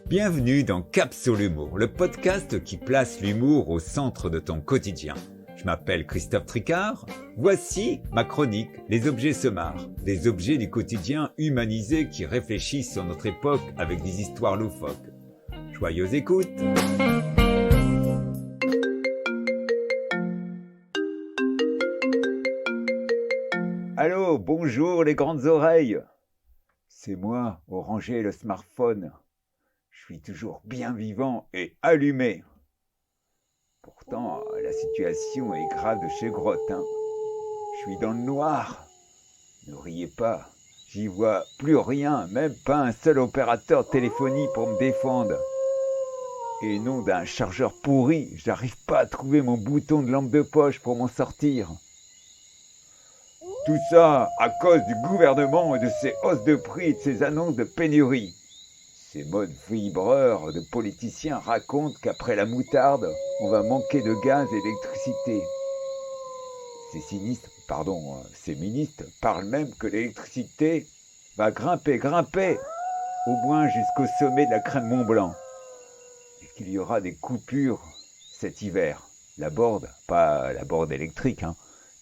Bienvenue dans Cap sur l'humour, le podcast qui place l'humour au centre de ton quotidien. Je m'appelle Christophe Tricard. Voici ma chronique Les objets se marrent, des objets du quotidien humanisés qui réfléchissent sur notre époque avec des histoires loufoques. Joyeuse écoute! Allô, bonjour les grandes oreilles! C'est moi, Oranger le smartphone. Je suis toujours bien vivant et allumé. Pourtant, la situation est grave de chez Grotte. Je suis dans le noir. Ne riez pas, j'y vois plus rien, même pas un seul opérateur de téléphonie pour me défendre. Et non d'un chargeur pourri, j'arrive pas à trouver mon bouton de lampe de poche pour m'en sortir. Tout ça à cause du gouvernement et de ses hausses de prix et de ses annonces de pénurie. Ces modes vibreurs de politiciens racontent qu'après la moutarde, on va manquer de gaz et d'électricité. Ces ministres parlent même que l'électricité va grimper, au moins jusqu'au sommet de la crème Mont-Blanc. Et qu'il y aura des coupures cet hiver. La Borde, pas la Borde électrique,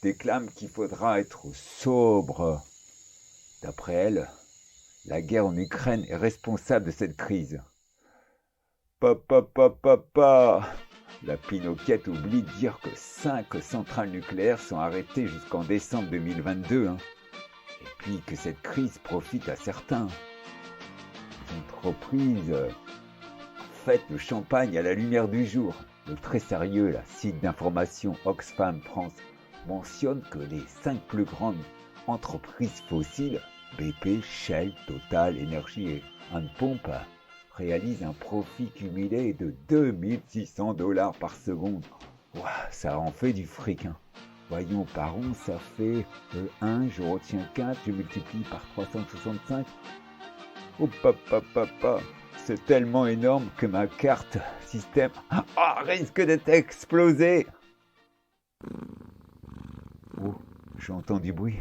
déclame qu'il faudra être sobre. D'après elle, la guerre en Ukraine est responsable de cette crise. Papa. La Pinocchette oublie de dire que 5 centrales nucléaires sont arrêtées jusqu'en décembre 2022. Et puis que cette crise profite à certains. Les entreprises fêtent le champagne à la lumière du jour. Le très sérieux site d'information Oxfam France mentionne que les 5 plus grandes entreprises fossiles, BP, Shell, Total, Énergie et Handpump, réalisent un profit cumulé de $2600 par seconde. Ouah, ça en fait du fric. Voyons par an, ça fait 1, je retiens 4, je multiplie par 365. Oh papa, c'est tellement énorme que ma carte système risque d'être explosée. Oh, j'entends du bruit.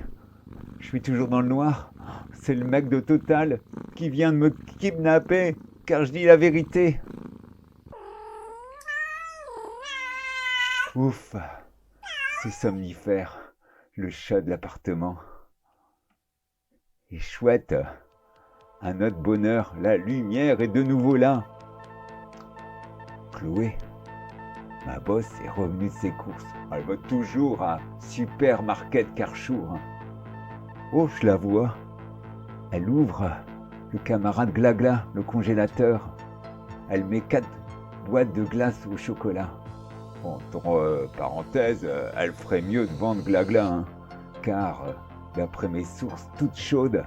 Je suis toujours dans le noir. C'est le mec de Total qui vient de me kidnapper, car je dis la vérité. Ouf, c'est somnifère, le chat de l'appartement. Et chouette, à notre bonheur, la lumière est de nouveau là. Chloé, ma boss est revenue de ses courses. Elle va toujours à Supermarket Carrefour. Oh, je la vois. Elle ouvre le camarade Glagla, le congélateur. Elle met 4 boîtes de glace au chocolat. Bon, entre parenthèses, elle ferait mieux de vendre Glagla, car, d'après mes sources toutes chaudes,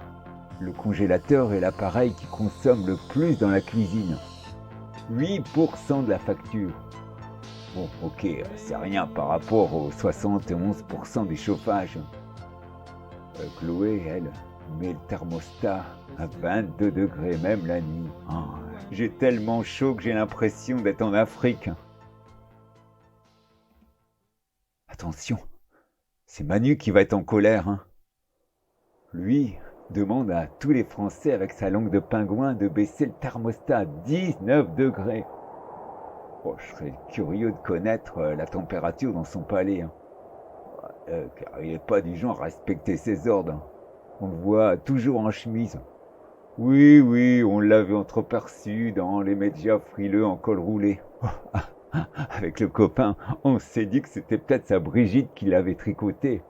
le congélateur est l'appareil qui consomme le plus dans la cuisine. 8% de la facture. Bon, ok, c'est rien par rapport aux 71% des chauffages. Chloé, elle, met le thermostat à 22 degrés, même la nuit. J'ai tellement chaud que j'ai l'impression d'être en Afrique. Attention, c'est Manu qui va être en colère. Lui demande à tous les Français avec sa langue de pingouin de baisser le thermostat à 19 degrés. Oh, je serais curieux de connaître la température dans son palais. Car il n'est pas du genre à respecter ses ordres. On le voit toujours en chemise. Oui, on l'avait entreaperçu dans les médias frileux en col roulé. Avec le copain, on s'est dit que c'était peut-être sa Brigitte qui l'avait tricoté.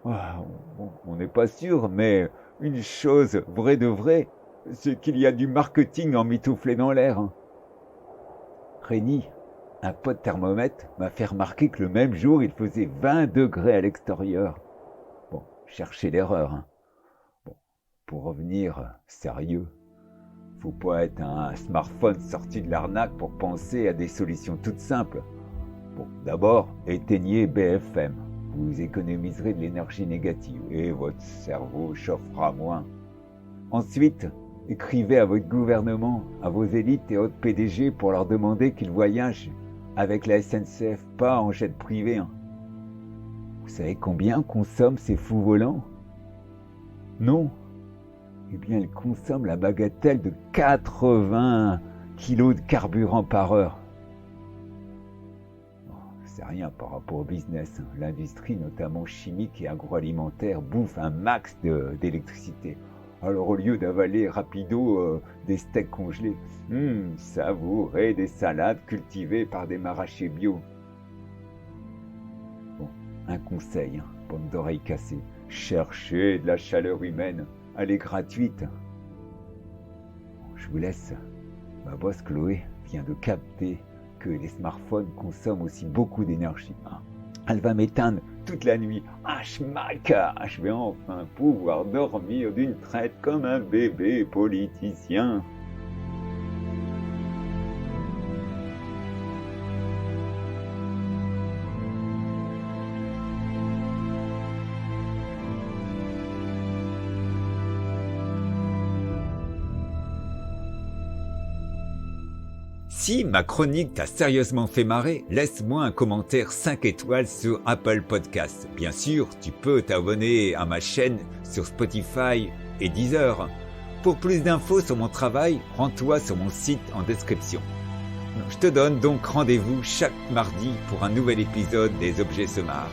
On n'est pas sûr, mais une chose vraie de vraie, c'est qu'il y a du marketing emmitouflé dans l'air. Rémi, un pote thermomètre, m'a fait remarquer que le même jour, il faisait 20 degrés à l'extérieur. Bon, cherchez l'erreur. Bon, pour revenir sérieux, faut pas être un smartphone sorti de l'arnaque pour penser à des solutions toutes simples. Bon, d'abord, éteignez BFM. Vous économiserez de l'énergie négative et votre cerveau chauffera moins. Ensuite, écrivez à votre gouvernement, à vos élites et autres PDG pour leur demander qu'ils voyagent avec la SNCF, pas en jet privé. Vous savez combien consomment ces fous volants ? Non. eh bien elle consomme la bagatelle de 80 kilos de carburant par heure. C'est rien par rapport au business. L'industrie, notamment chimique et agroalimentaire, bouffe un max d'électricité. Alors au lieu d'avaler rapido des steaks congelés, savourer des salades cultivées par des maraîchers bio. Bon, un conseil, bande d'oreilles cassées, cherchez de la chaleur humaine, elle est gratuite. Bon, je vous laisse, ma boss Chloé vient de capter que les smartphones consomment aussi beaucoup d'énergie. Elle va m'éteindre toute la nuit. Schmack, je vais enfin pouvoir dormir d'une traite comme un bébé politicien. Si ma chronique t'a sérieusement fait marrer, laisse-moi un commentaire 5 étoiles sur Apple Podcasts. Bien sûr, tu peux t'abonner à ma chaîne sur Spotify et Deezer. Pour plus d'infos sur mon travail, rends-toi sur mon site en description. Je te donne donc rendez-vous chaque mardi pour un nouvel épisode des Objets se marrent.